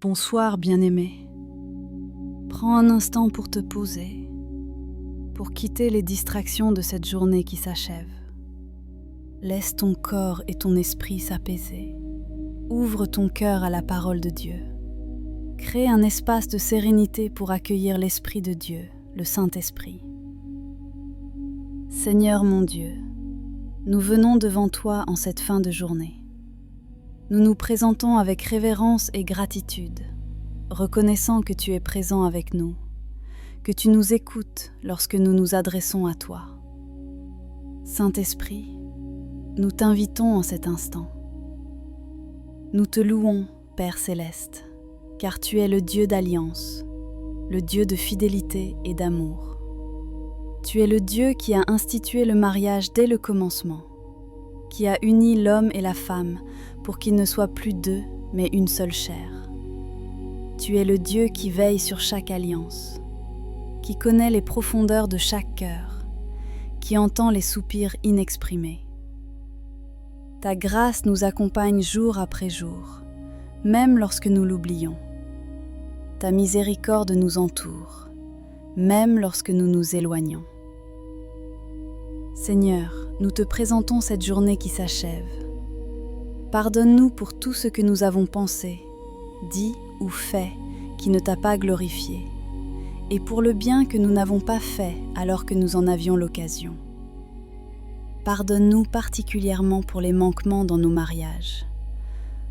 Bonsoir, bien-aimé. Prends un instant pour te poser, pour quitter les distractions de cette journée qui s'achève. Laisse ton corps et ton esprit s'apaiser. Ouvre ton cœur à la parole de Dieu. Crée un espace de sérénité pour accueillir l'Esprit de Dieu, le Saint-Esprit. Seigneur mon Dieu, nous venons devant toi en cette fin de journée. Nous nous présentons avec révérence et gratitude, reconnaissant que tu es présent avec nous, que tu nous écoutes lorsque nous nous adressons à toi. Saint-Esprit, nous t'invitons en cet instant. Nous te louons, Père céleste, car tu es le Dieu d'alliance, le Dieu de fidélité et d'amour. Tu es le Dieu qui a institué le mariage dès le commencement, qui a uni l'homme et la femme pour qu'ils ne soient plus deux, mais une seule chair. Tu es le Dieu qui veille sur chaque alliance, qui connaît les profondeurs de chaque cœur, qui entend les soupirs inexprimés. Ta grâce nous accompagne jour après jour, même lorsque nous l'oublions. Ta miséricorde nous entoure, même lorsque nous nous éloignons. Seigneur, nous te présentons cette journée qui s'achève. Pardonne-nous pour tout ce que nous avons pensé, dit ou fait qui ne t'a pas glorifié, et pour le bien que nous n'avons pas fait alors que nous en avions l'occasion. Pardonne-nous particulièrement pour les manquements dans nos mariages,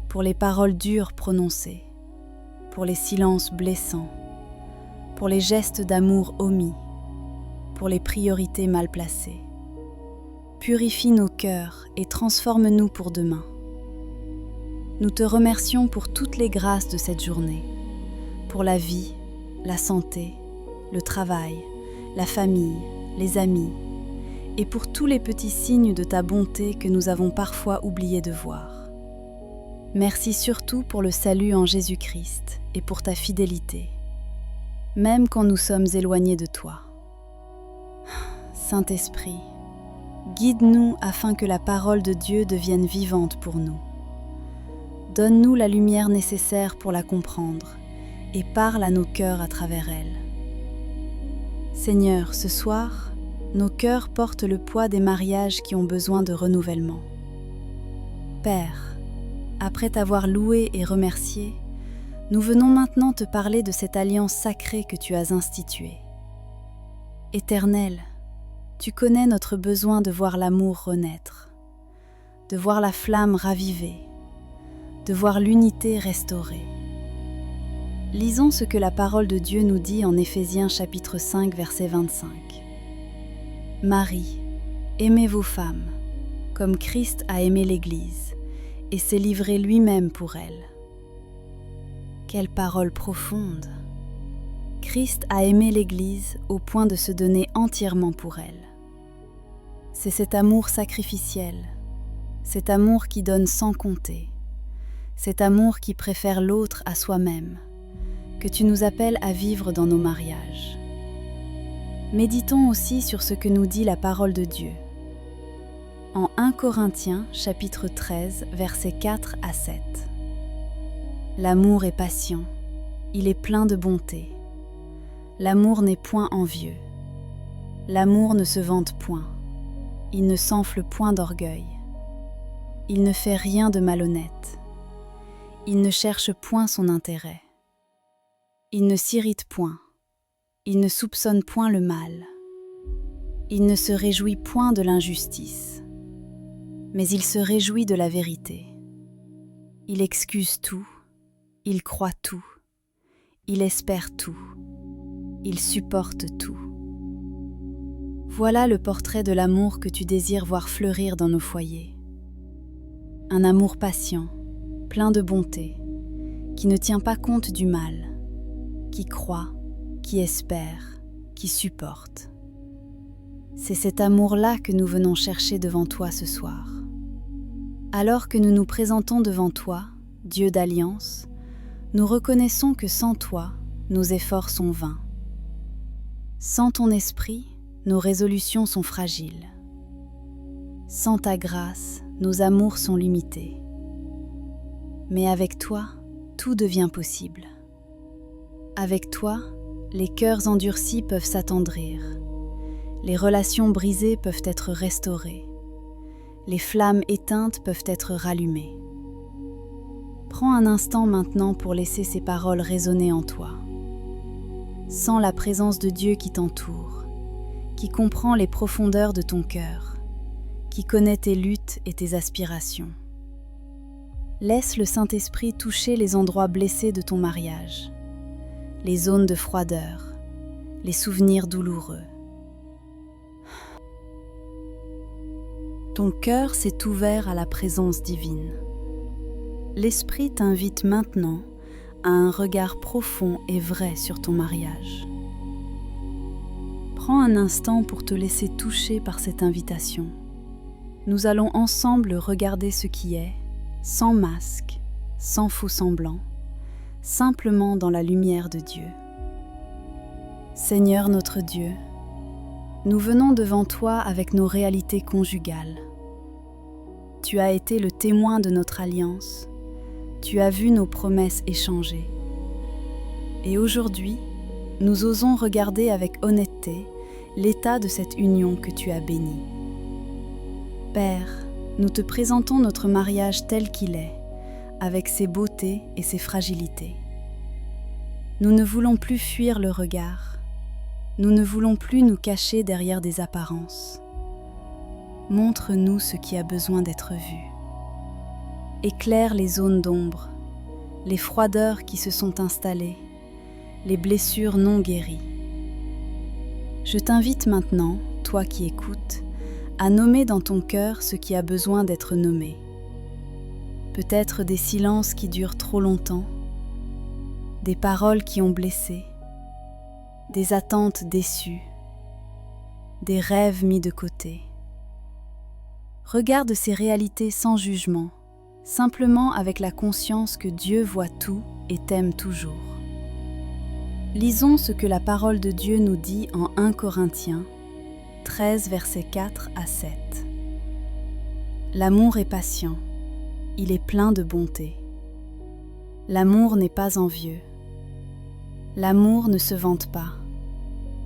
pour les paroles dures prononcées, pour les silences blessants, pour les gestes d'amour omis, pour les priorités mal placées. Purifie nos cœurs et transforme-nous pour demain. Nous te remercions pour toutes les grâces de cette journée, pour la vie, la santé, le travail, la famille, les amis, et pour tous les petits signes de ta bonté que nous avons parfois oublié de voir. Merci surtout pour le salut en Jésus-Christ et pour ta fidélité, même quand nous sommes éloignés de toi. Saint-Esprit, guide-nous afin que la parole de Dieu devienne vivante pour nous. Donne-nous la lumière nécessaire pour la comprendre et parle à nos cœurs à travers elle. Seigneur, ce soir, nos cœurs portent le poids des mariages qui ont besoin de renouvellement. Père, après t'avoir loué et remercié, nous venons maintenant te parler de cette alliance sacrée que tu as instituée. Éternel, tu connais notre besoin de voir l'amour renaître, de voir la flamme ravivée, de voir l'unité restaurée. Lisons ce que la parole de Dieu nous dit en Éphésiens chapitre 5, verset 25. Marie, aimez vos femmes, comme Christ a aimé l'Église, et s'est livré lui-même pour elle. Quelle parole profonde! Christ a aimé l'Église au point de se donner entièrement pour elle. C'est cet amour sacrificiel, cet amour qui donne sans compter, cet amour qui préfère l'autre à soi-même, que tu nous appelles à vivre dans nos mariages. Méditons aussi sur ce que nous dit la parole de Dieu. En 1 Corinthiens, chapitre 13, versets 4 à 7. L'amour est patient, il est plein de bonté. L'amour n'est point envieux. L'amour ne se vante point. Il ne s'enfle point d'orgueil. Il ne fait rien de malhonnête. Il ne cherche point son intérêt. Il ne s'irrite point. Il ne soupçonne point le mal. Il ne se réjouit point de l'injustice. Mais il se réjouit de la vérité. Il excuse tout. Il croit tout. Il espère tout. Il supporte tout. Voilà le portrait de l'amour que tu désires voir fleurir dans nos foyers. Un amour patient, plein de bonté, qui ne tient pas compte du mal, qui croit, qui espère, qui supporte. C'est cet amour-là que nous venons chercher devant toi ce soir. Alors que nous nous présentons devant toi, Dieu d'alliance, nous reconnaissons que sans toi, nos efforts sont vains. Sans ton esprit, nos résolutions sont fragiles. Sans ta grâce, nos amours sont limités. Mais avec toi, tout devient possible. Avec toi, les cœurs endurcis peuvent s'attendrir, les relations brisées peuvent être restaurées, les flammes éteintes peuvent être rallumées. Prends un instant maintenant pour laisser ces paroles résonner en toi. Sens la présence de Dieu qui t'entoure, qui comprend les profondeurs de ton cœur, qui connaît tes luttes et tes aspirations. Laisse le Saint-Esprit toucher les endroits blessés de ton mariage, les zones de froideur, les souvenirs douloureux. Ton cœur s'est ouvert à la présence divine. L'Esprit t'invite maintenant à un regard profond et vrai sur ton mariage. Prends un instant pour te laisser toucher par cette invitation. Nous allons ensemble regarder ce qui est, sans masque, sans faux semblant, simplement dans la lumière de Dieu. Seigneur notre Dieu, nous venons devant toi avec nos réalités conjugales. Tu as été le témoin de notre alliance. Tu as vu nos promesses échangées. Et aujourd'hui, nous osons regarder avec honnêteté l'état de cette union que tu as bénie. Père, nous te présentons notre mariage tel qu'il est, avec ses beautés et ses fragilités. Nous ne voulons plus fuir le regard. Nous ne voulons plus nous cacher derrière des apparences. Montre-nous ce qui a besoin d'être vu. Éclaire les zones d'ombre, les froideurs qui se sont installées, les blessures non guéries. Je t'invite maintenant, toi qui écoutes, à nommer dans ton cœur ce qui a besoin d'être nommé. Peut-être des silences qui durent trop longtemps, des paroles qui ont blessé, des attentes déçues, des rêves mis de côté. Regarde ces réalités sans jugement, simplement avec la conscience que Dieu voit tout et t'aime toujours. Lisons ce que la parole de Dieu nous dit en 1 Corinthiens 13, versets 4 à 7. L'amour est patient, il est plein de bonté. L'amour n'est pas envieux. L'amour ne se vante pas,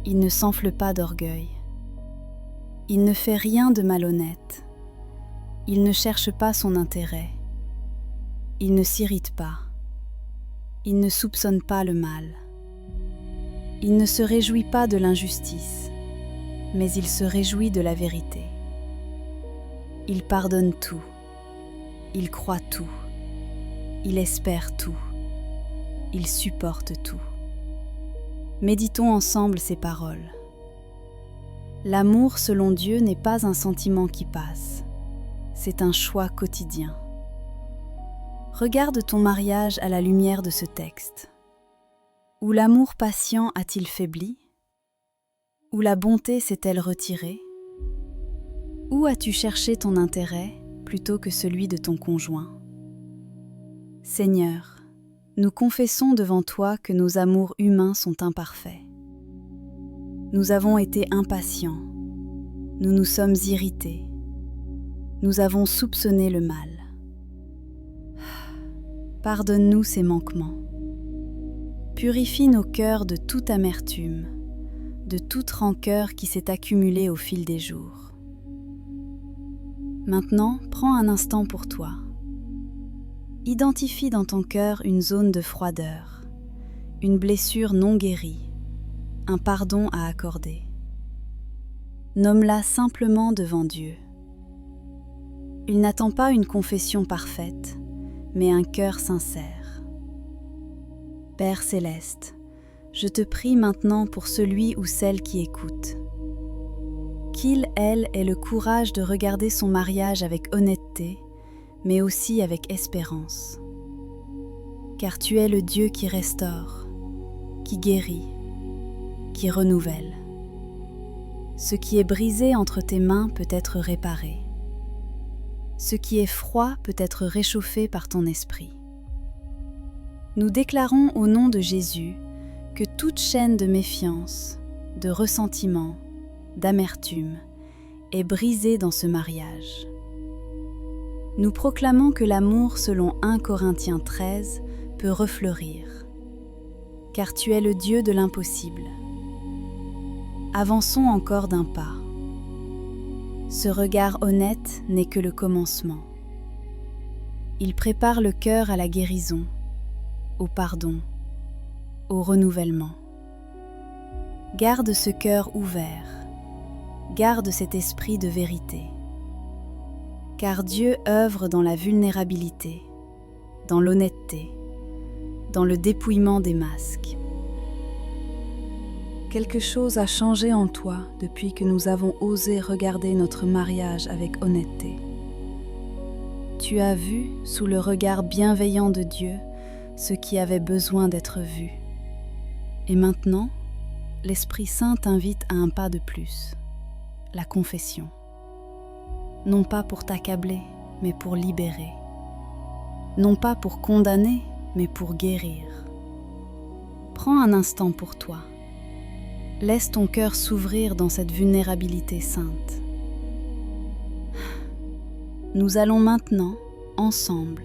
il ne s'enfle pas d'orgueil. Il ne fait rien de malhonnête, il ne cherche pas son intérêt. Il ne s'irrite pas, il ne soupçonne pas le mal. Il ne se réjouit pas de l'injustice, mais il se réjouit de la vérité. Il pardonne tout, il croit tout, il espère tout, il supporte tout. Méditons ensemble ces paroles. L'amour selon Dieu n'est pas un sentiment qui passe, c'est un choix quotidien. Regarde ton mariage à la lumière de ce texte. Où l'amour patient a-t-il faibli? Où la bonté s'est-elle retirée? Où as-tu cherché ton intérêt plutôt que celui de ton conjoint? Seigneur, nous confessons devant toi que nos amours humains sont imparfaits. Nous avons été impatients, nous nous sommes irrités, nous avons soupçonné le mal. Pardonne-nous ces manquements. Purifie nos cœurs de toute amertume, de toute rancœur qui s'est accumulée au fil des jours. Maintenant, prends un instant pour toi. Identifie dans ton cœur une zone de froideur, une blessure non guérie, un pardon à accorder. Nomme-la simplement devant Dieu. Il n'attend pas une confession parfaite, mais un cœur sincère. Père céleste, je te prie maintenant pour celui ou celle qui écoute. Qu'il, elle, ait le courage de regarder son mariage avec honnêteté, mais aussi avec espérance. Car tu es le Dieu qui restaure, qui guérit, qui renouvelle. Ce qui est brisé entre tes mains peut être réparé. Ce qui est froid peut être réchauffé par ton esprit. Nous déclarons au nom de Jésus que toute chaîne de méfiance, de ressentiment, d'amertume est brisée dans ce mariage. Nous proclamons que l'amour selon 1 Corinthiens 13 peut refleurir, car tu es le Dieu de l'impossible. Avançons encore d'un pas. Ce regard honnête n'est que le commencement. Il prépare le cœur à la guérison, au pardon, au renouvellement. Garde ce cœur ouvert, garde cet esprit de vérité. Car Dieu œuvre dans la vulnérabilité, dans l'honnêteté, dans le dépouillement des masques. Quelque chose a changé en toi depuis que nous avons osé regarder notre mariage avec honnêteté. Tu as vu, sous le regard bienveillant de Dieu, ce qui avait besoin d'être vu. Et maintenant, l'Esprit Saint t'invite à un pas de plus, la confession. Non pas pour t'accabler, mais pour libérer. Non pas pour condamner, mais pour guérir. Prends un instant pour toi. Laisse ton cœur s'ouvrir dans cette vulnérabilité sainte. Nous allons maintenant, ensemble,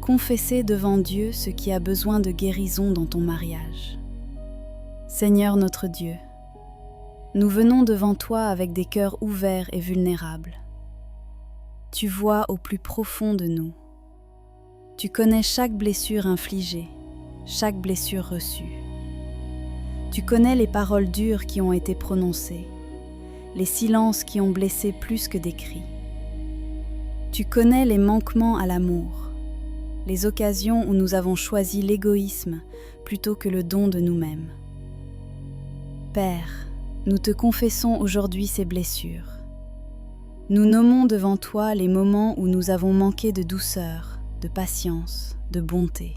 confesser devant Dieu ce qui a besoin de guérison dans ton mariage. Seigneur notre Dieu, nous venons devant toi avec des cœurs ouverts et vulnérables. Tu vois au plus profond de nous. Tu connais chaque blessure infligée, chaque blessure reçue. Tu connais les paroles dures qui ont été prononcées, les silences qui ont blessé plus que des cris. Tu connais les manquements à l'amour, les occasions où nous avons choisi l'égoïsme plutôt que le don de nous-mêmes. Père, nous te confessons aujourd'hui ces blessures. Nous nommons devant toi les moments où nous avons manqué de douceur, de patience, de bonté.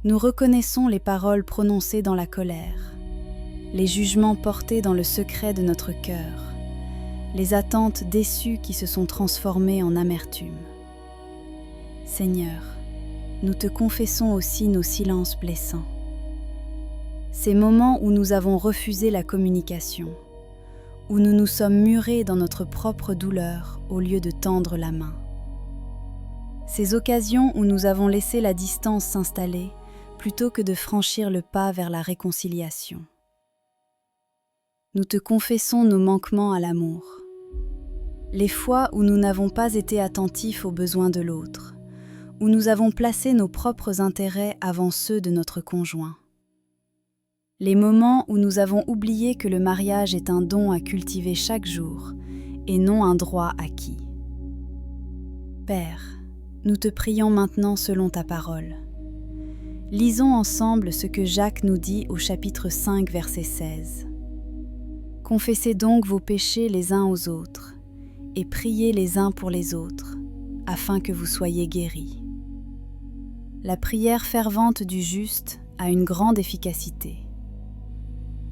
Nous reconnaissons les paroles prononcées dans la colère, les jugements portés dans le secret de notre cœur, les attentes déçues qui se sont transformées en amertume. Seigneur, nous te confessons aussi nos silences blessants. Ces moments où nous avons refusé la communication, où nous nous sommes murés dans notre propre douleur au lieu de tendre la main. Ces occasions où nous avons laissé la distance s'installer plutôt que de franchir le pas vers la réconciliation. Nous te confessons nos manquements à l'amour. Les fois où nous n'avons pas été attentifs aux besoins de l'autre, où nous avons placé nos propres intérêts avant ceux de notre conjoint. Les moments où nous avons oublié que le mariage est un don à cultiver chaque jour et non un droit acquis. Père, nous te prions maintenant selon ta parole. Lisons ensemble ce que Jacques nous dit au chapitre 5, verset 16. « Confessez donc vos péchés les uns aux autres, et priez les uns pour les autres, afin que vous soyez guéris. » La prière fervente du juste a une grande efficacité.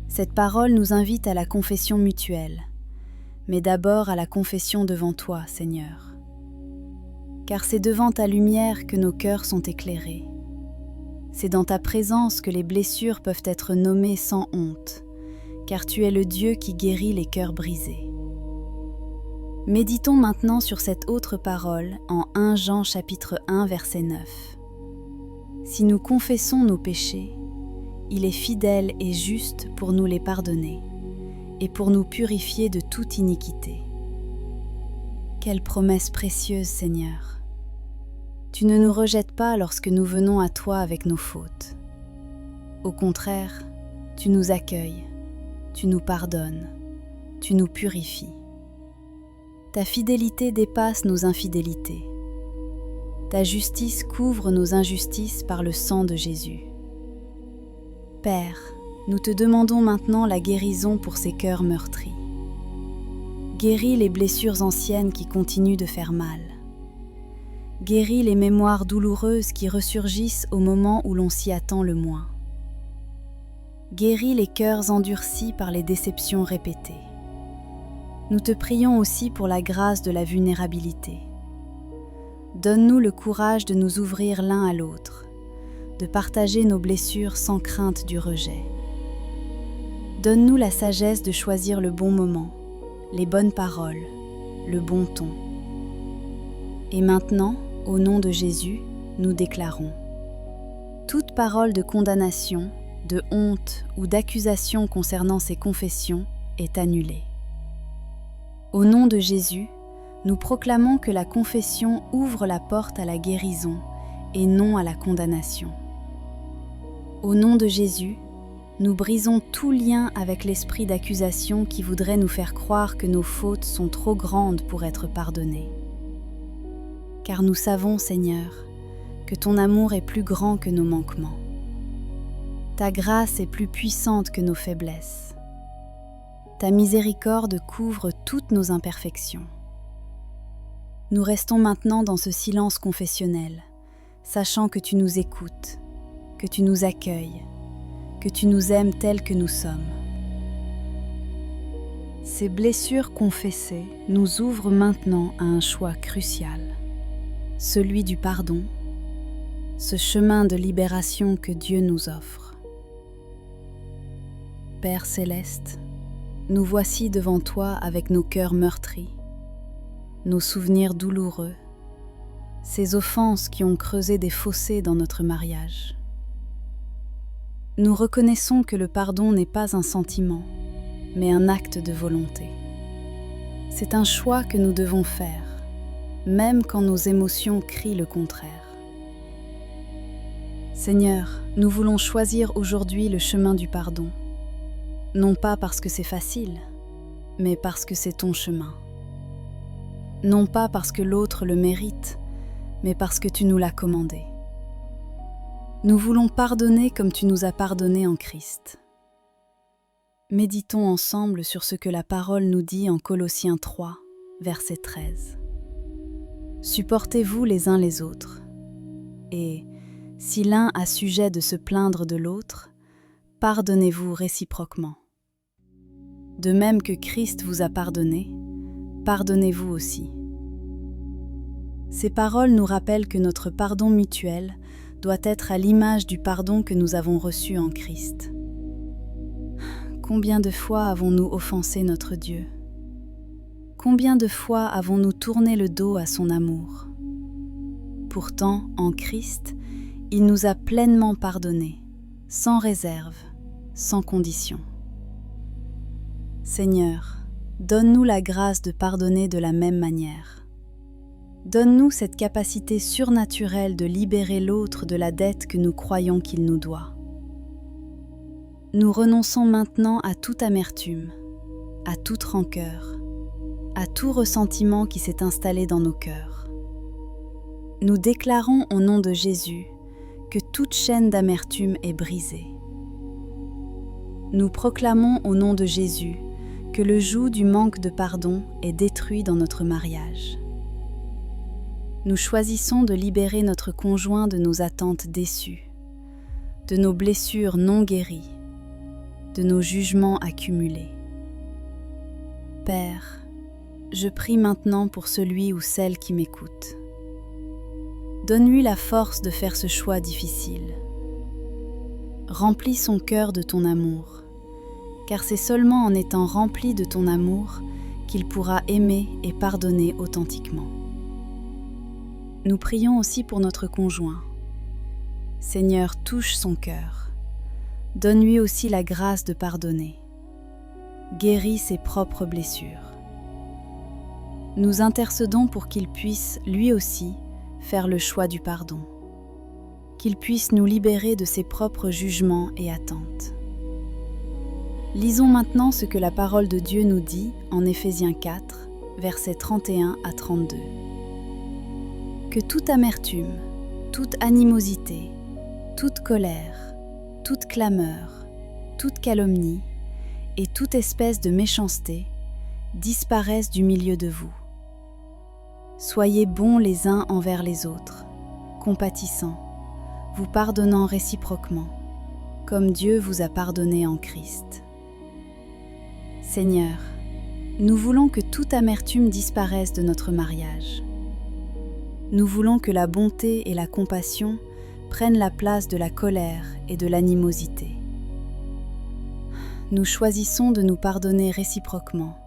Cette parole nous invite à la confession mutuelle, mais d'abord à la confession devant toi, Seigneur. Car c'est devant ta lumière que nos cœurs sont éclairés. C'est dans ta présence que les blessures peuvent être nommées sans honte, car tu es le Dieu qui guérit les cœurs brisés. Méditons maintenant sur cette autre parole en 1 Jean chapitre 1 verset 9. Si nous confessons nos péchés, il est fidèle et juste pour nous les pardonner et pour nous purifier de toute iniquité. Quelle promesse précieuse, Seigneur! Tu ne nous rejettes pas lorsque nous venons à toi avec nos fautes. Au contraire, tu nous accueilles, tu nous pardonnes, tu nous purifies. Ta fidélité dépasse nos infidélités. Ta justice couvre nos injustices par le sang de Jésus. Père, nous te demandons maintenant la guérison pour ces cœurs meurtris. Guéris les blessures anciennes qui continuent de faire mal. Guéris les mémoires douloureuses qui ressurgissent au moment où l'on s'y attend le moins. Guéris les cœurs endurcis par les déceptions répétées. Nous te prions aussi pour la grâce de la vulnérabilité. Donne-nous le courage de nous ouvrir l'un à l'autre, de partager nos blessures sans crainte du rejet. Donne-nous la sagesse de choisir le bon moment, les bonnes paroles, le bon ton. Et maintenant, au nom de Jésus, nous déclarons: toute parole de condamnation, de honte ou d'accusation concernant ces confessions est annulée. Au nom de Jésus, nous proclamons que la confession ouvre la porte à la guérison et non à la condamnation. Au nom de Jésus, nous brisons tout lien avec l'esprit d'accusation qui voudrait nous faire croire que nos fautes sont trop grandes pour être pardonnées. Car nous savons, Seigneur, que ton amour est plus grand que nos manquements. Ta grâce est plus puissante que nos faiblesses. Ta miséricorde couvre toutes nos imperfections. Nous restons maintenant dans ce silence confessionnel, sachant que tu nous écoutes, que tu nous accueilles, que tu nous aimes tels que nous sommes. Ces blessures confessées nous ouvrent maintenant à un choix crucial, celui du pardon, ce chemin de libération que Dieu nous offre. Père céleste, nous voici devant toi avec nos cœurs meurtris, nos souvenirs douloureux, ces offenses qui ont creusé des fossés dans notre mariage. Nous reconnaissons que le pardon n'est pas un sentiment, mais un acte de volonté. C'est un choix que nous devons faire, même quand nos émotions crient le contraire. Seigneur, nous voulons choisir aujourd'hui le chemin du pardon, non pas parce que c'est facile, mais parce que c'est ton chemin. Non pas parce que l'autre le mérite, mais parce que tu nous l'as commandé. Nous voulons pardonner comme tu nous as pardonné en Christ. Méditons ensemble sur ce que la parole nous dit en Colossiens 3, verset 13. Supportez-vous les uns les autres, et, si l'un a sujet de se plaindre de l'autre, pardonnez-vous réciproquement. De même que Christ vous a pardonné, pardonnez-vous aussi. Ces paroles nous rappellent que notre pardon mutuel doit être à l'image du pardon que nous avons reçu en Christ. Combien de fois avons-nous offensé notre Dieu? Combien de fois avons-nous tourné le dos à son amour? Pourtant, en Christ, il nous a pleinement pardonnés, sans réserve, sans condition. Seigneur, donne-nous la grâce de pardonner de la même manière. Donne-nous cette capacité surnaturelle de libérer l'autre de la dette que nous croyons qu'il nous doit. Nous renonçons maintenant à toute amertume, à toute rancœur, à tout ressentiment qui s'est installé dans nos cœurs. Nous déclarons au nom de Jésus que toute chaîne d'amertume est brisée. Nous proclamons au nom de Jésus que le joug du manque de pardon est détruit dans notre mariage. Nous choisissons de libérer notre conjoint de nos attentes déçues, de nos blessures non guéries, de nos jugements accumulés. Père, je prie maintenant pour celui ou celle qui m'écoute. Donne-lui la force de faire ce choix difficile. Remplis son cœur de ton amour, car c'est seulement en étant rempli de ton amour qu'il pourra aimer et pardonner authentiquement. Nous prions aussi pour notre conjoint. Seigneur, touche son cœur. Donne-lui aussi la grâce de pardonner. Guéris ses propres blessures. Nous intercédons pour qu'il puisse, lui aussi, faire le choix du pardon. Qu'il puisse nous libérer de ses propres jugements et attentes. Lisons maintenant ce que la parole de Dieu nous dit en Éphésiens 4, versets 31 à 32. Que toute amertume, toute animosité, toute colère, toute clameur, toute calomnie et toute espèce de méchanceté disparaissent du milieu de vous. Soyez bons les uns envers les autres, compatissants, vous pardonnant réciproquement, comme Dieu vous a pardonné en Christ. Seigneur, nous voulons que toute amertume disparaisse de notre mariage. Nous voulons que la bonté et la compassion prennent la place de la colère et de l'animosité. Nous choisissons de nous pardonner réciproquement,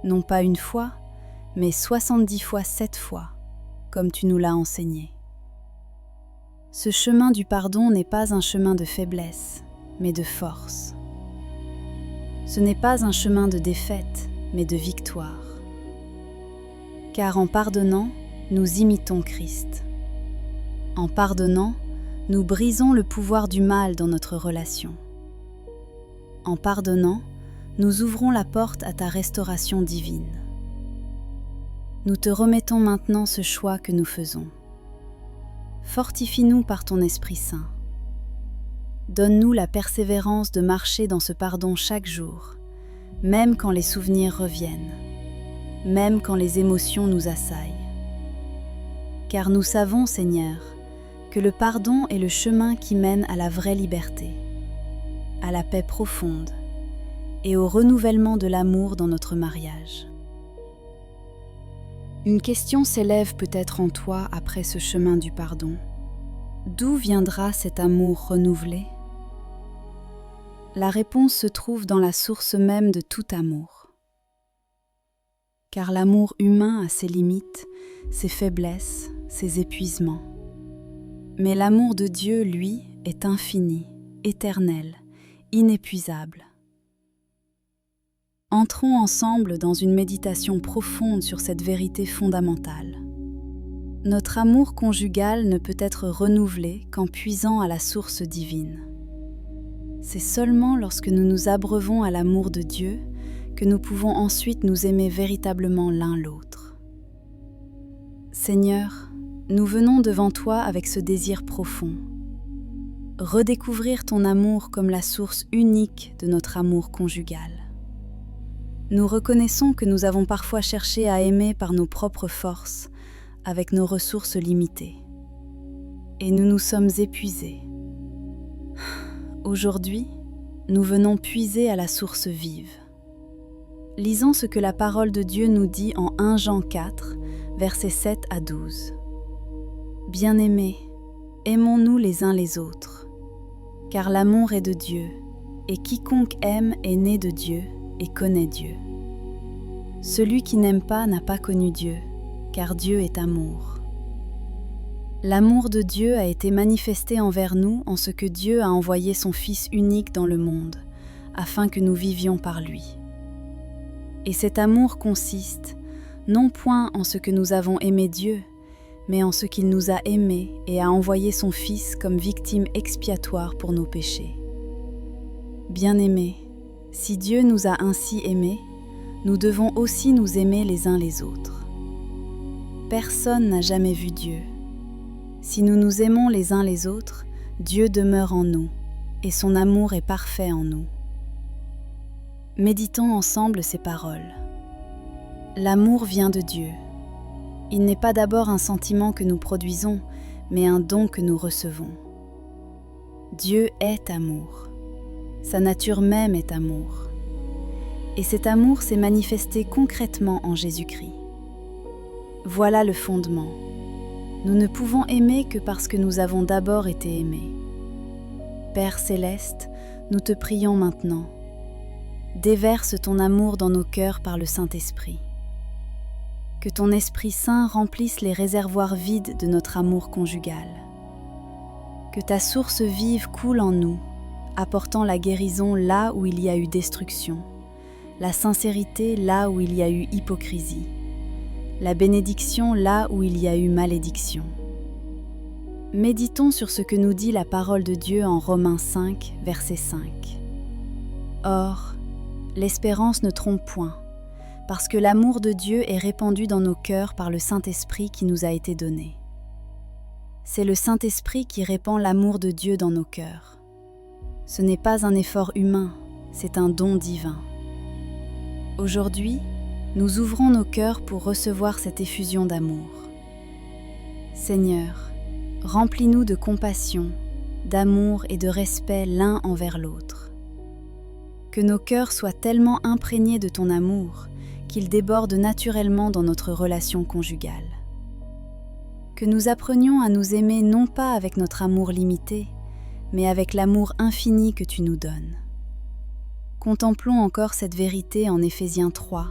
non pas une fois, mais 70 fois 7 fois, comme tu nous l'as enseigné. Ce chemin du pardon n'est pas un chemin de faiblesse, mais de force. Ce n'est pas un chemin de défaite, mais de victoire. Car en pardonnant, nous imitons Christ. En pardonnant, nous brisons le pouvoir du mal dans notre relation. En pardonnant, nous ouvrons la porte à ta restauration divine. Nous te remettons maintenant ce choix que nous faisons. Fortifie-nous par ton Esprit Saint. Donne-nous la persévérance de marcher dans ce pardon chaque jour, même quand les souvenirs reviennent, même quand les émotions nous assaillent. Car nous savons, Seigneur, que le pardon est le chemin qui mène à la vraie liberté, à la paix profonde et au renouvellement de l'amour dans notre mariage. Une question s'élève peut-être en toi après ce chemin du pardon. D'où viendra cet amour renouvelé ? La réponse se trouve dans la source même de tout amour. Car l'amour humain a ses limites, ses faiblesses, ses épuisements. Mais l'amour de Dieu, lui, est infini, éternel, inépuisable. Entrons ensemble dans une méditation profonde sur cette vérité fondamentale. Notre amour conjugal ne peut être renouvelé qu'en puisant à la source divine. C'est seulement lorsque nous nous abreuvons à l'amour de Dieu que nous pouvons ensuite nous aimer véritablement l'un l'autre. Seigneur, nous venons devant toi avec ce désir profond. Redécouvrir ton amour comme la source unique de notre amour conjugal. Nous reconnaissons que nous avons parfois cherché à aimer par nos propres forces, avec nos ressources limitées. Et nous nous sommes épuisés. Aujourd'hui, nous venons puiser à la source vive. Lisons ce que la parole de Dieu nous dit en 1 Jean 4, versets 7 à 12. Bien-aimés, aimons-nous les uns les autres, car l'amour est de Dieu, et quiconque aime est né de Dieu et connaît Dieu. Celui qui n'aime pas n'a pas connu Dieu, car Dieu est amour. L'amour de Dieu a été manifesté envers nous en ce que Dieu a envoyé son Fils unique dans le monde, afin que nous vivions par lui. Et cet amour consiste, non point en ce que nous avons aimé Dieu, mais en ce qu'il nous a aimés et a envoyé son Fils comme victime expiatoire pour nos péchés. Bien-aimés, si Dieu nous a ainsi aimés, nous devons aussi nous aimer les uns les autres. Personne n'a jamais vu Dieu. Si nous nous aimons les uns les autres, Dieu demeure en nous, et son amour est parfait en nous. Méditons ensemble ces paroles. L'amour vient de Dieu. Il n'est pas d'abord un sentiment que nous produisons, mais un don que nous recevons. Dieu est amour. Sa nature même est amour. Et cet amour s'est manifesté concrètement en Jésus-Christ. Voilà le fondement. Nous ne pouvons aimer que parce que nous avons d'abord été aimés. Père céleste, nous te prions maintenant. Déverse ton amour dans nos cœurs par le Saint-Esprit. Que ton Esprit Saint remplisse les réservoirs vides de notre amour conjugal. Que ta source vive coule en nous, apportant la guérison là où il y a eu destruction, la sincérité là où il y a eu hypocrisie, la bénédiction là où il y a eu malédiction. Méditons sur ce que nous dit la parole de Dieu en Romains 5, verset 5. Or, l'espérance ne trompe point, parce que l'amour de Dieu est répandu dans nos cœurs par le Saint-Esprit qui nous a été donné. C'est le Saint-Esprit qui répand l'amour de Dieu dans nos cœurs. Ce n'est pas un effort humain, c'est un don divin. Aujourd'hui, nous ouvrons nos cœurs pour recevoir cette effusion d'amour. Seigneur, remplis-nous de compassion, d'amour et de respect l'un envers l'autre. Que nos cœurs soient tellement imprégnés de ton amour qu'ils débordent naturellement dans notre relation conjugale. Que nous apprenions à nous aimer non pas avec notre amour limité, mais avec l'amour infini que tu nous donnes. Contemplons encore cette vérité en Éphésiens 3,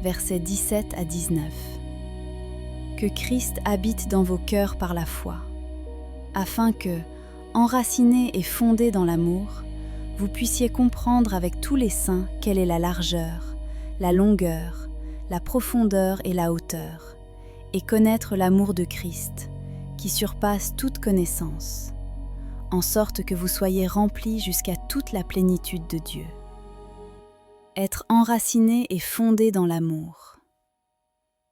versets 17 à 19. Que Christ habite dans vos cœurs par la foi. afin que, enracinés et fondés dans l'amour, vous puissiez comprendre avec tous les saints quelle est la largeur, la longueur, la profondeur et la hauteur, et connaître l'amour de Christ, qui surpasse toute connaissance, en sorte que vous soyez remplis jusqu'à toute la plénitude de Dieu. Être enraciné et fondé dans l'amour.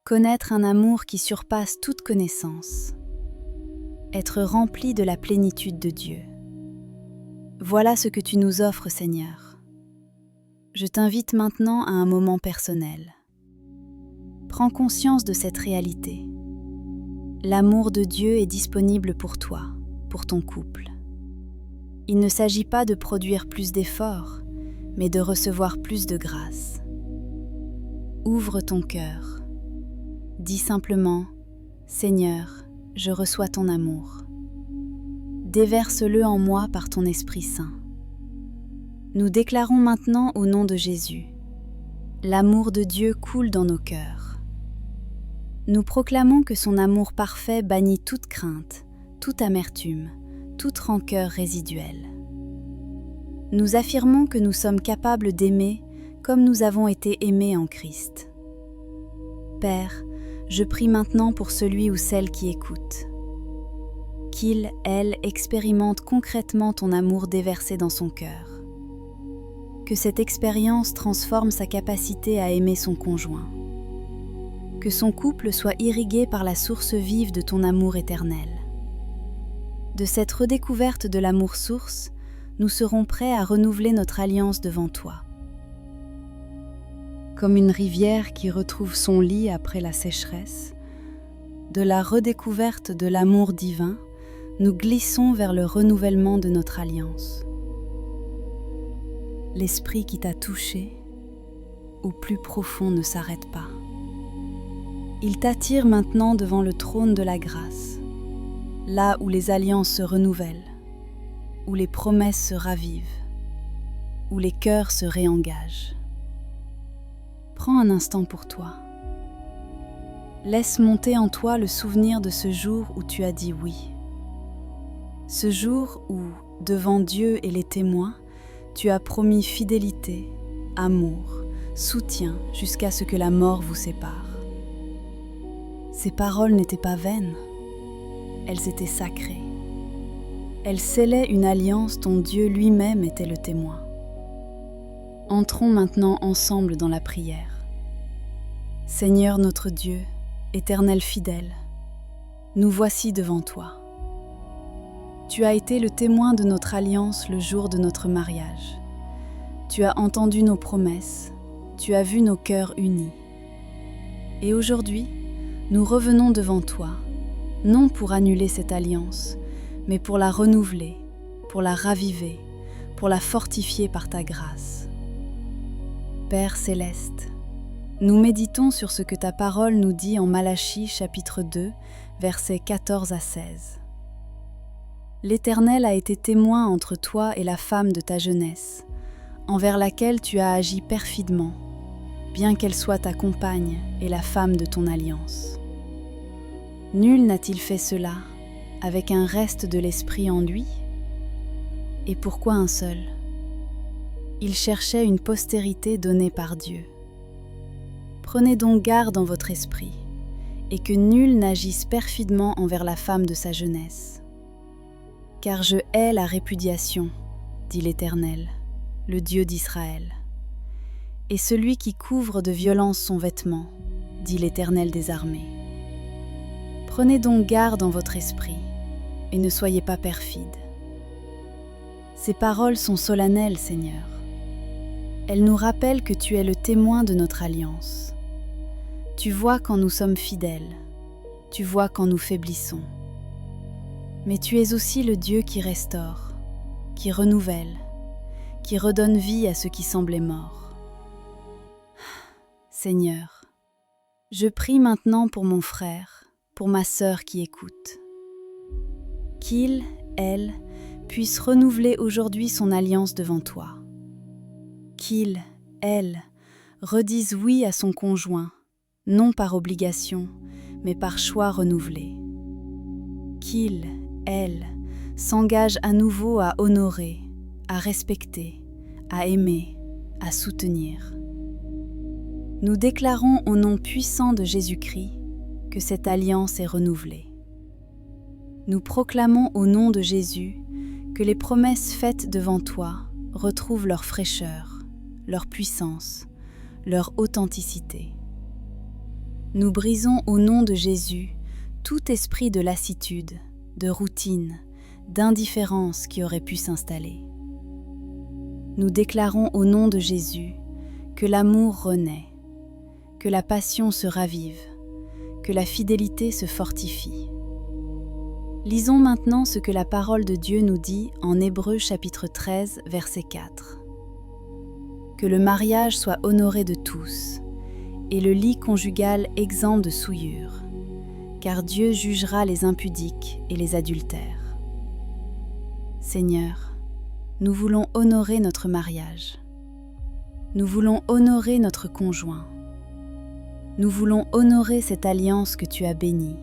Connaître un amour qui surpasse toute connaissance. Être rempli de la plénitude de Dieu. Voilà ce que tu nous offres, Seigneur. Je t'invite maintenant à un moment personnel. Prends conscience de cette réalité. L'amour de Dieu est disponible pour toi, pour ton couple. Il ne s'agit pas de produire plus d'efforts, mais de recevoir plus de grâce. Ouvre ton cœur. Dis simplement « Seigneur, je reçois ton amour. » Déverse-le en moi par ton Esprit Saint. Nous déclarons maintenant au nom de Jésus. L'amour de Dieu coule dans nos cœurs. Nous proclamons que son amour parfait bannit toute crainte, toute amertume, toute rancœur résiduelle. Nous affirmons que nous sommes capables d'aimer comme nous avons été aimés en Christ. Père, je prie maintenant pour celui ou celle qui écoute. Qu'il, elle, expérimente concrètement ton amour déversé dans son cœur. Que cette expérience transforme sa capacité à aimer son conjoint. Que son couple soit irrigué par la source vive de ton amour éternel. De cette redécouverte de l'amour source, nous serons prêts à renouveler notre alliance devant toi. Comme une rivière qui retrouve son lit après la sécheresse, de la redécouverte de l'amour divin, nous glissons vers le renouvellement de notre alliance. L'esprit qui t'a touché, au plus profond, ne s'arrête pas. Il t'attire maintenant devant le trône de la grâce, là où les alliances se renouvellent, où les promesses se ravivent, où les cœurs se réengagent. Prends un instant pour toi. Laisse monter en toi le souvenir de ce jour où tu as dit oui. Ce jour où, devant Dieu et les témoins, tu as promis fidélité, amour, soutien jusqu'à ce que la mort vous sépare. Ces paroles n'étaient pas vaines, elles étaient sacrées. Elles scellaient une alliance dont Dieu lui-même était le témoin. Entrons maintenant ensemble dans la prière. Seigneur notre Dieu, Éternel fidèle, nous voici devant toi. Tu as été le témoin de notre alliance le jour de notre mariage. Tu as entendu nos promesses, tu as vu nos cœurs unis. Et aujourd'hui, nous revenons devant toi, non pour annuler cette alliance, mais pour la renouveler, pour la raviver, pour la fortifier par ta grâce. Père céleste, nous méditons sur ce que ta parole nous dit en Malachie chapitre 2, versets 14 à 16. L'Éternel a été témoin entre toi et la femme de ta jeunesse, envers laquelle tu as agi perfidement, bien qu'elle soit ta compagne et la femme de ton alliance. Nul n'a-t-il fait cela avec un reste de l'esprit en lui? Et pourquoi un seul? Il cherchait une postérité donnée par Dieu. Prenez donc garde en votre esprit, et que nul n'agisse perfidement envers la femme de sa jeunesse. Car je hais la répudiation, dit l'Éternel, le Dieu d'Israël. Et celui qui couvre de violence son vêtement, dit l'Éternel des armées. Prenez donc garde en votre esprit, et ne soyez pas perfides. Ces paroles sont solennelles, Seigneur. Elles nous rappellent que tu es le témoin de notre alliance. Tu vois quand nous sommes fidèles, tu vois quand nous faiblissons. Mais tu es aussi le Dieu qui restaure, qui renouvelle, qui redonne vie à ce qui semblait mort. Seigneur, je prie maintenant pour mon frère, pour ma sœur qui écoute. Qu'il, elle, puisse renouveler aujourd'hui son alliance devant toi. Qu'il, elle, redise oui à son conjoint, non par obligation, mais par choix renouvelé. Qu'il, elle, s'engage à nouveau à honorer, à respecter, à aimer, à soutenir. Nous déclarons au nom puissant de Jésus-Christ que cette alliance est renouvelée. Nous proclamons au nom de Jésus que les promesses faites devant toi retrouvent leur fraîcheur, leur puissance, leur authenticité. Nous brisons au nom de Jésus tout esprit de lassitude, de routine, d'indifférence qui aurait pu s'installer. Nous déclarons au nom de Jésus que l'amour renaît, que la passion se ravive, que la fidélité se fortifie. Lisons maintenant ce que la parole de Dieu nous dit en Hébreux chapitre 13, verset 4. Que le mariage soit honoré de tous, et le lit conjugal exempt de souillure, car Dieu jugera les impudiques et les adultères. Seigneur, nous voulons honorer notre mariage. Nous voulons honorer notre conjoint. Nous voulons honorer cette alliance que tu as bénie.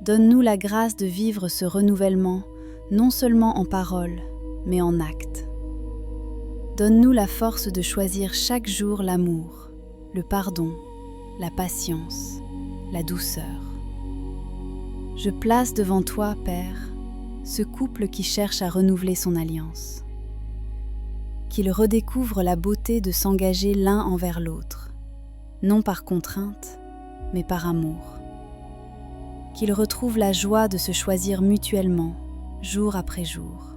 Donne-nous la grâce de vivre ce renouvellement, non seulement en parole, mais en acte. Donne-nous la force de choisir chaque jour l'amour, le pardon, la patience, la douceur. Je place devant toi, Père, ce couple qui cherche à renouveler son alliance. Qu'il redécouvre la beauté de s'engager l'un envers l'autre, non par contrainte, mais par amour. Qu'ils retrouvent la joie de se choisir mutuellement, jour après jour.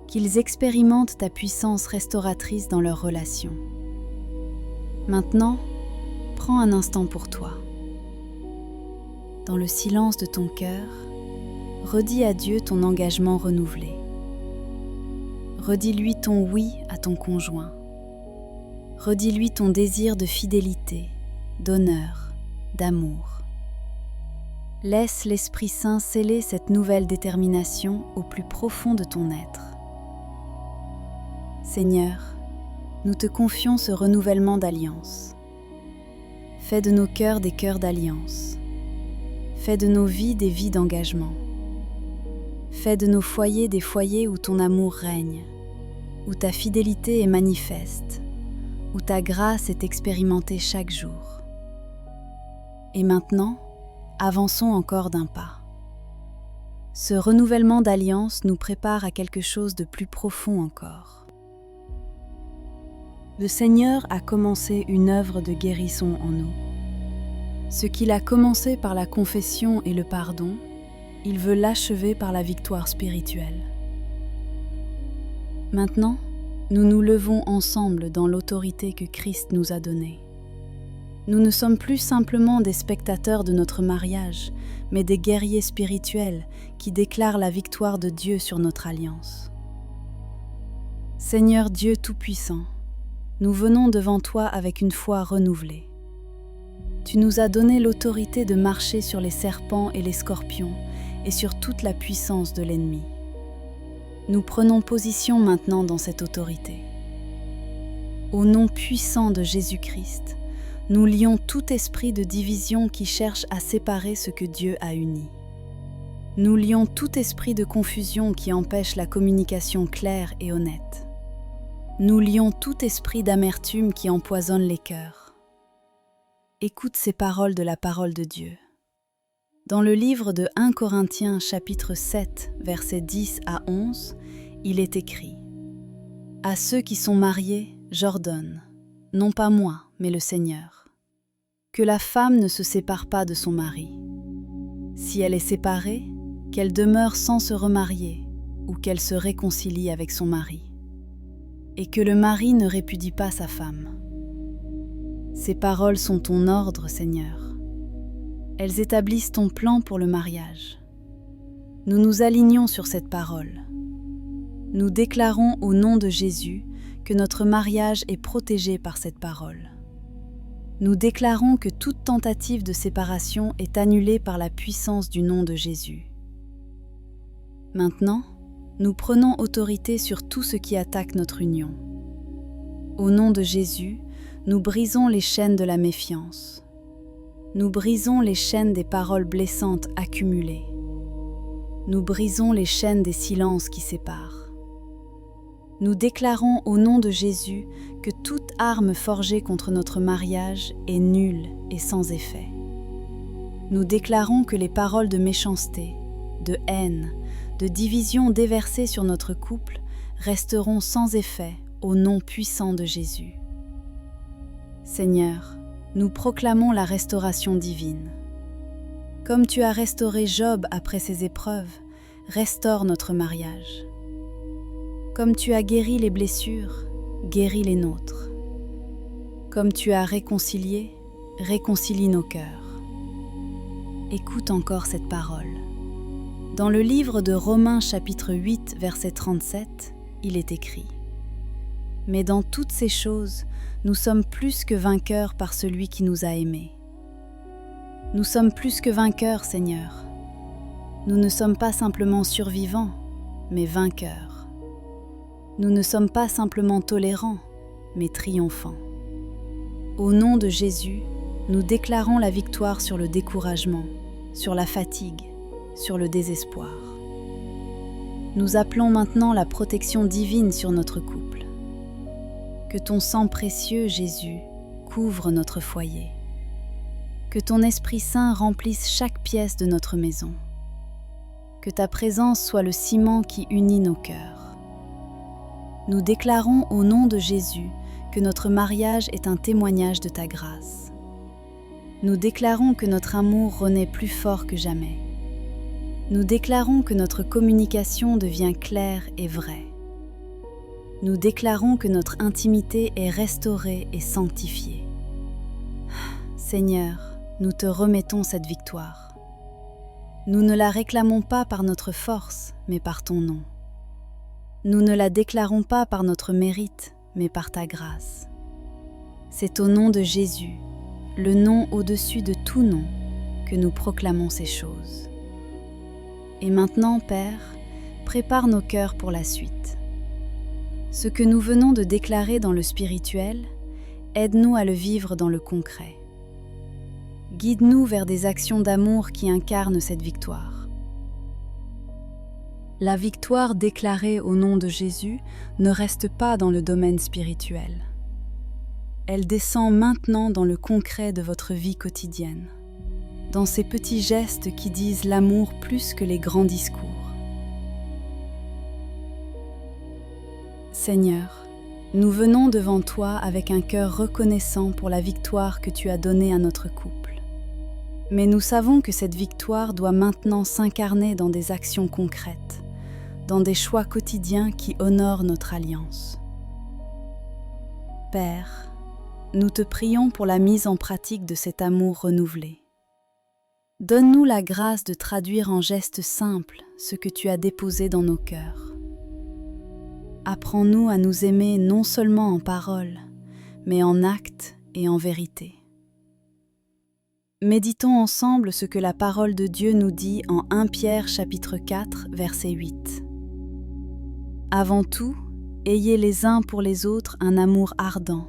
Qu'ils expérimentent ta puissance restauratrice dans leur relation. Maintenant, prends un instant pour toi. Dans le silence de ton cœur, redis à Dieu ton engagement renouvelé. Redis-lui ton oui à ton conjoint. Redis-lui ton désir de fidélité, d'honneur, d'amour. Laisse l'Esprit Saint sceller cette nouvelle détermination au plus profond de ton être. Seigneur, nous te confions ce renouvellement d'alliance. Fais de nos cœurs des cœurs d'alliance. Fais de nos vies des vies d'engagement. Fais de nos foyers des foyers où ton amour règne, où ta fidélité est manifeste, où ta grâce est expérimentée chaque jour. Et maintenant, avançons encore d'un pas. Ce renouvellement d'alliance nous prépare à quelque chose de plus profond encore. Le Seigneur a commencé une œuvre de guérison en nous. Ce qu'il a commencé par la confession et le pardon, il veut l'achever par la victoire spirituelle. Maintenant, nous nous levons ensemble dans l'autorité que Christ nous a donnée. Nous ne sommes plus simplement des spectateurs de notre mariage, mais des guerriers spirituels qui déclarent la victoire de Dieu sur notre alliance. Seigneur Dieu Tout-Puissant, nous venons devant toi avec une foi renouvelée. Tu nous as donné l'autorité de marcher sur les serpents et les scorpions et sur toute la puissance de l'ennemi. Nous prenons position maintenant dans cette autorité. Au nom puissant de Jésus-Christ, nous lions tout esprit de division qui cherche à séparer ce que Dieu a uni. Nous lions tout esprit de confusion qui empêche la communication claire et honnête. Nous lions tout esprit d'amertume qui empoisonne les cœurs. Écoute ces paroles de la parole de Dieu. Dans le livre de 1 Corinthiens chapitre 7, versets 10 à 11, il est écrit « À ceux qui sont mariés, j'ordonne, non pas moi, mais le Seigneur, que la femme ne se sépare pas de son mari. Si elle est séparée, qu'elle demeure sans se remarier ou qu'elle se réconcilie avec son mari. Et que le mari ne répudie pas sa femme. Ces paroles sont ton ordre, Seigneur. Elles établissent ton plan pour le mariage. Nous nous alignons sur cette parole. Nous déclarons au nom de Jésus que notre mariage est protégé par cette parole. Nous déclarons que toute tentative de séparation est annulée par la puissance du nom de Jésus. Maintenant, nous prenons autorité sur tout ce qui attaque notre union. Au nom de Jésus, nous brisons les chaînes de la méfiance. Nous brisons les chaînes des paroles blessantes accumulées. nous brisons les chaînes des silences qui séparent. Nous déclarons au nom de Jésus que toute arme forgée contre notre mariage est nulle et sans effet. Nous déclarons que les paroles de méchanceté, de haine, de division déversées sur notre couple resteront sans effet au nom puissant de Jésus. Seigneur, nous proclamons la restauration divine. Comme tu as restauré Job après ses épreuves, restaure notre mariage. Comme tu as guéri les blessures, guéris les nôtres. Comme tu as réconcilié, réconcilie nos cœurs. Écoute encore cette parole. Dans le livre de Romains chapitre 8, verset 37, il est écrit : « Mais dans toutes ces choses, nous sommes plus que vainqueurs par celui qui nous a aimés. » Nous sommes plus que vainqueurs, Seigneur. Nous ne sommes pas simplement survivants, mais vainqueurs. Nous ne sommes pas simplement tolérants, mais triomphants. Au nom de Jésus, nous déclarons la victoire sur le découragement, sur la fatigue, sur le désespoir. Nous appelons maintenant la protection divine sur notre couple. Que ton sang précieux, Jésus, couvre notre foyer. Que ton Esprit Saint remplisse chaque pièce de notre maison. Que ta présence soit le ciment qui unit nos cœurs. Nous déclarons au nom de Jésus que notre mariage est un témoignage de ta grâce. Nous déclarons que notre amour renaît plus fort que jamais. Nous déclarons que notre communication devient claire et vraie. Nous déclarons que notre intimité est restaurée et sanctifiée. Seigneur, nous te remettons cette victoire. Nous ne la réclamons pas par notre force, mais par ton nom. Nous ne la déclarons pas par notre mérite, mais par ta grâce. C'est au nom de Jésus, le nom au-dessus de tout nom, que nous proclamons ces choses. Et maintenant, Père, prépare nos cœurs pour la suite. Ce que nous venons de déclarer dans le spirituel, aide-nous à le vivre dans le concret. Guide-nous vers des actions d'amour qui incarnent cette victoire. La victoire déclarée au nom de Jésus ne reste pas dans le domaine spirituel. Elle descend maintenant dans le concret de votre vie quotidienne, dans ces petits gestes qui disent l'amour plus que les grands discours. Seigneur, nous venons devant toi avec un cœur reconnaissant pour la victoire que tu as donnée à notre couple. Mais nous savons que cette victoire doit maintenant s'incarner dans des actions concrètes, dans des choix quotidiens qui honorent notre alliance. Père, nous te prions pour la mise en pratique de cet amour renouvelé. Donne-nous la grâce de traduire en gestes simples ce que tu as déposé dans nos cœurs. Apprends-nous à nous aimer non seulement en parole, mais en actes et en vérité. Méditons ensemble ce que la parole de Dieu nous dit en 1 Pierre chapitre 4, verset 8. Avant tout, ayez les uns pour les autres un amour ardent,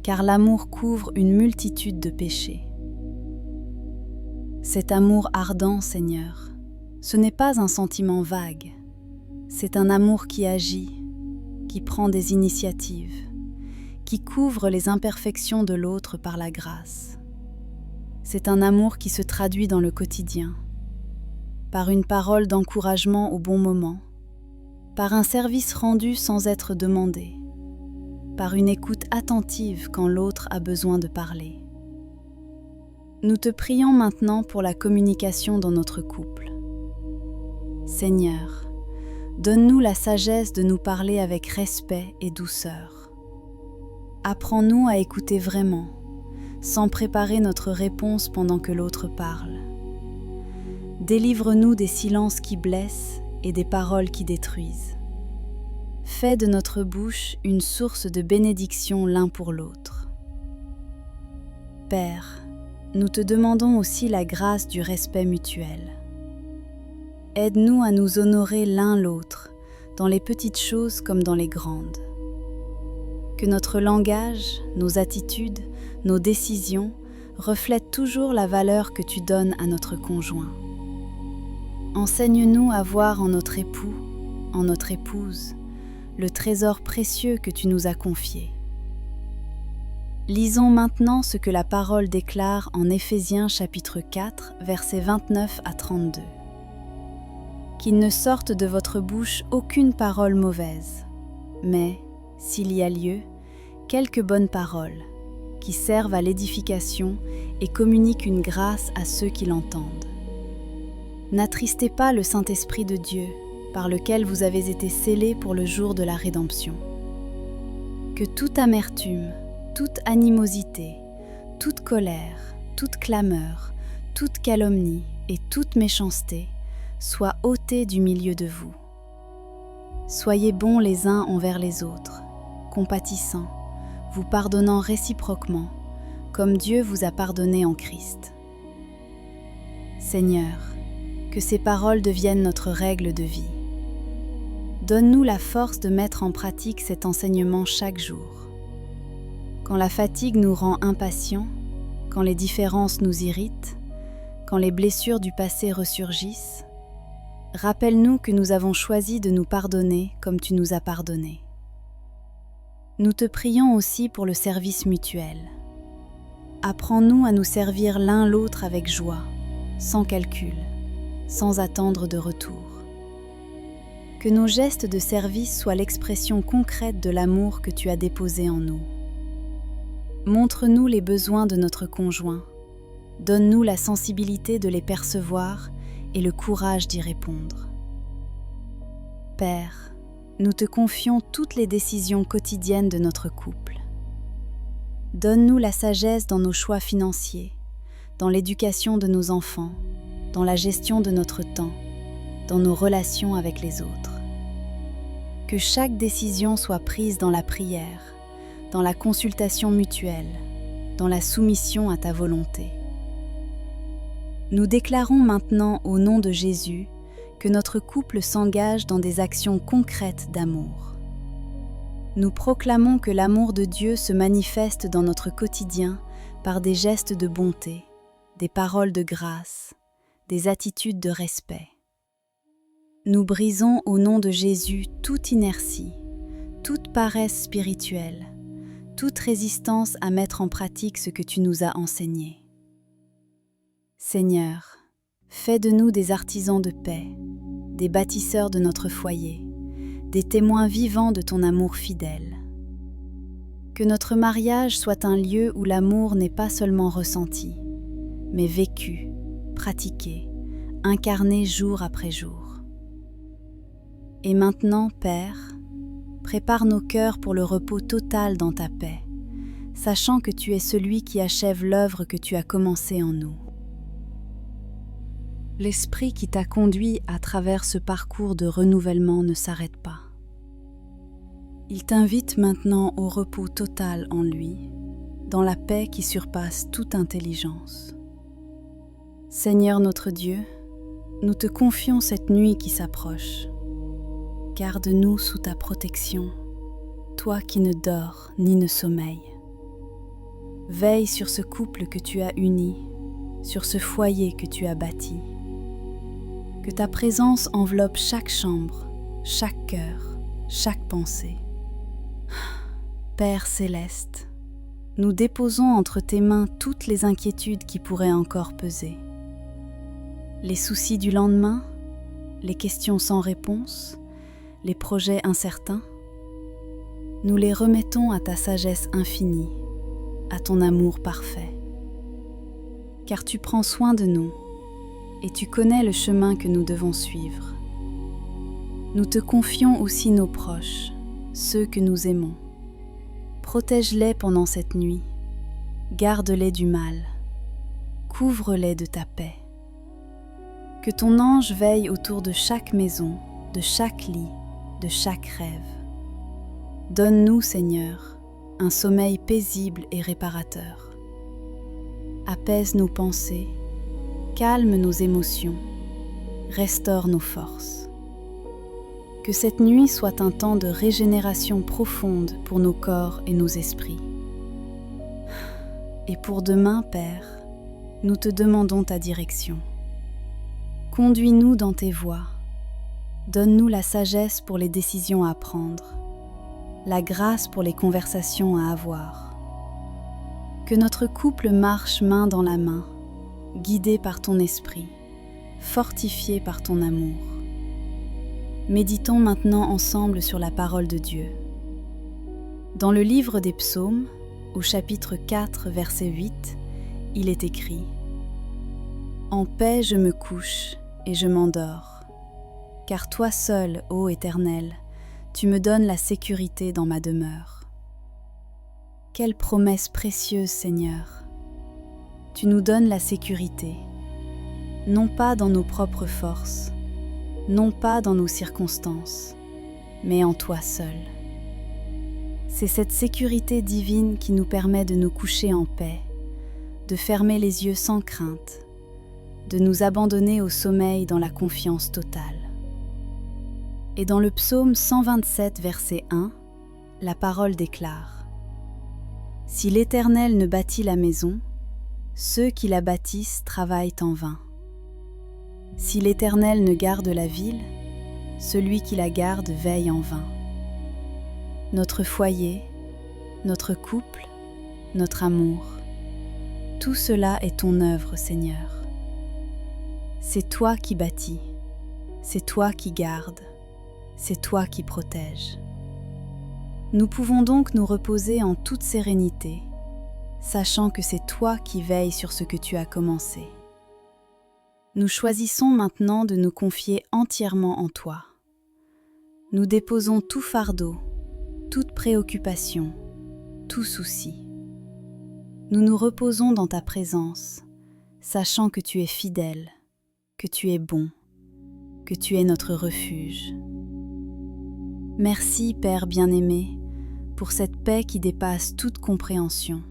car l'amour couvre une multitude de péchés. Cet amour ardent, Seigneur, ce n'est pas un sentiment vague, c'est un amour qui agit, qui prend des initiatives, qui couvre les imperfections de l'autre par la grâce. C'est un amour qui se traduit dans le quotidien, par une parole d'encouragement au bon moment, par un service rendu sans être demandé, par une écoute attentive quand l'autre a besoin de parler. Nous te prions maintenant pour la communication dans notre couple. Seigneur, donne-nous la sagesse de nous parler avec respect et douceur. Apprends-nous à écouter vraiment, sans préparer notre réponse pendant que l'autre parle. Délivre-nous des silences qui blessent et des paroles qui détruisent. Fais de notre bouche une source de bénédiction l'un pour l'autre. Père, nous te demandons aussi la grâce du respect mutuel. Aide-nous à nous honorer l'un l'autre, dans les petites choses comme dans les grandes. Que notre langage, nos attitudes, nos décisions reflètent toujours la valeur que tu donnes à notre conjoint. Enseigne-nous à voir en notre époux, en notre épouse, le trésor précieux que tu nous as confié. Lisons maintenant ce que la parole déclare en Éphésiens chapitre 4, versets 29 à 32. Qu'il ne sorte de votre bouche aucune parole mauvaise, mais, s'il y a lieu, quelques bonnes paroles, qui servent à l'édification et communiquent une grâce à ceux qui l'entendent. N'attristez pas le Saint-Esprit de Dieu, par lequel vous avez été scellés pour le jour de la rédemption. Que toute amertume, toute animosité, toute colère, toute clameur, toute calomnie et toute méchanceté soient ôtées du milieu de vous. Soyez bons les uns envers les autres, compatissants, vous pardonnant réciproquement, comme Dieu vous a pardonné en Christ. Seigneur, que ces paroles deviennent notre règle de vie. Donne-nous la force de mettre en pratique cet enseignement chaque jour. Quand la fatigue nous rend impatients, quand les différences nous irritent, quand les blessures du passé ressurgissent, rappelle-nous que nous avons choisi de nous pardonner comme tu nous as pardonné. Nous te prions aussi pour le service mutuel. Apprends-nous à nous servir l'un l'autre avec joie, sans calcul, sans attendre de retour. Que nos gestes de service soient l'expression concrète de l'amour que tu as déposé en nous. Montre-nous les besoins de notre conjoint, donne-nous la sensibilité de les percevoir et le courage d'y répondre. Père, nous te confions toutes les décisions quotidiennes de notre couple. Donne-nous la sagesse dans nos choix financiers, dans l'éducation de nos enfants, dans la gestion de notre temps, dans nos relations avec les autres. Que chaque décision soit prise dans la prière, dans la consultation mutuelle, dans la soumission à ta volonté. Nous déclarons maintenant au nom de Jésus que notre couple s'engage dans des actions concrètes d'amour. Nous proclamons que l'amour de Dieu se manifeste dans notre quotidien par des gestes de bonté, des paroles de grâce, des attitudes de respect. Nous brisons au nom de Jésus toute inertie, toute paresse spirituelle, toute résistance à mettre en pratique ce que tu nous as enseigné. Seigneur, fais de nous des artisans de paix, des bâtisseurs de notre foyer, des témoins vivants de ton amour fidèle. Que notre mariage soit un lieu où l'amour n'est pas seulement ressenti, mais vécu, pratiqué, incarné jour après jour. Et maintenant, Père, prépare nos cœurs pour le repos total dans ta paix, sachant que tu es celui qui achève l'œuvre que tu as commencée en nous. L'esprit qui t'a conduit à travers ce parcours de renouvellement ne s'arrête pas. Il t'invite maintenant au repos total en lui, dans la paix qui surpasse toute intelligence. Seigneur notre Dieu, nous te confions cette nuit qui s'approche. Garde-nous sous ta protection, toi qui ne dors ni ne sommeilles. Veille sur ce couple que tu as uni, sur ce foyer que tu as bâti. Que ta présence enveloppe chaque chambre, chaque cœur, chaque pensée. Père céleste, nous déposons entre tes mains toutes les inquiétudes qui pourraient encore peser. Les soucis du lendemain, les questions sans réponse, les projets incertains, nous les remettons à ta sagesse infinie, à ton amour parfait. Car tu prends soin de nous et tu connais le chemin que nous devons suivre. Nous te confions aussi nos proches, ceux que nous aimons. Protège-les pendant cette nuit, garde-les du mal, couvre-les de ta paix. Que ton ange veille autour de chaque maison, de chaque lit, de chaque rêve. Donne-nous, Seigneur, un sommeil paisible et réparateur. Apaise nos pensées, calme nos émotions, restaure nos forces. Que cette nuit soit un temps de régénération profonde pour nos corps et nos esprits. Et pour demain, Père, nous te demandons ta direction. Conduis-nous dans tes voies. Donne-nous la sagesse pour les décisions à prendre, la grâce pour les conversations à avoir. Que notre couple marche main dans la main, guidé par ton esprit, fortifié par ton amour. Méditons maintenant ensemble sur la parole de Dieu. Dans le livre des Psaumes, au chapitre 4, verset 8, il est écrit « En paix je me couche et je m'endors, car toi seul, ô Éternel, tu me donnes la sécurité dans ma demeure. » Quelle promesse précieuse, Seigneur! Tu nous donnes la sécurité, non pas dans nos propres forces, non pas dans nos circonstances, mais en toi seul. C'est cette sécurité divine qui nous permet de nous coucher en paix, de fermer les yeux sans crainte, de nous abandonner au sommeil dans la confiance totale. Et dans le psaume 127, verset 1, la parole déclare « Si l'Éternel ne bâtit la maison, ceux qui la bâtissent travaillent en vain. Si l'Éternel ne garde la ville, celui qui la garde veille en vain. » Notre foyer, notre couple, notre amour, tout cela est ton œuvre, Seigneur. C'est toi qui bâtis, c'est toi qui gardes, c'est toi qui protèges. Nous pouvons donc nous reposer en toute sérénité, sachant que c'est toi qui veilles sur ce que tu as commencé. Nous choisissons maintenant de nous confier entièrement en toi. Nous déposons tout fardeau, toute préoccupation, tout souci. Nous nous reposons dans ta présence, sachant que tu es fidèle, que tu es bon, que tu es notre refuge. Merci, Père bien-aimé, pour cette paix qui dépasse toute compréhension.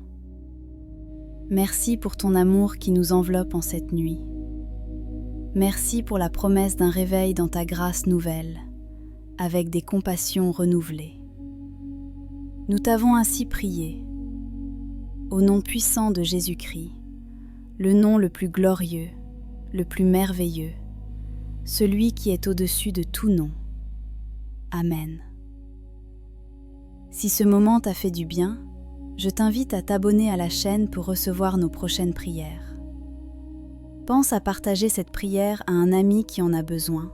Merci pour ton amour qui nous enveloppe en cette nuit. Merci pour la promesse d'un réveil dans ta grâce nouvelle, avec des compassions renouvelées. Nous t'avons ainsi prié, au nom puissant de Jésus-Christ, le nom le plus glorieux, le plus merveilleux, celui qui est au-dessus de tout nom. Amen. Si ce moment t'a fait du bien, je t'invite à t'abonner à la chaîne pour recevoir nos prochaines prières. Pense à partager cette prière à un ami qui en a besoin.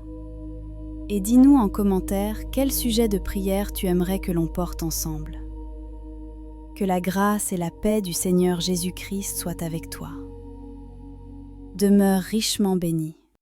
Et dis-nous en commentaire quel sujet de prière tu aimerais que l'on porte ensemble. Que la grâce et la paix du Seigneur Jésus-Christ soient avec toi. Demeure richement béni.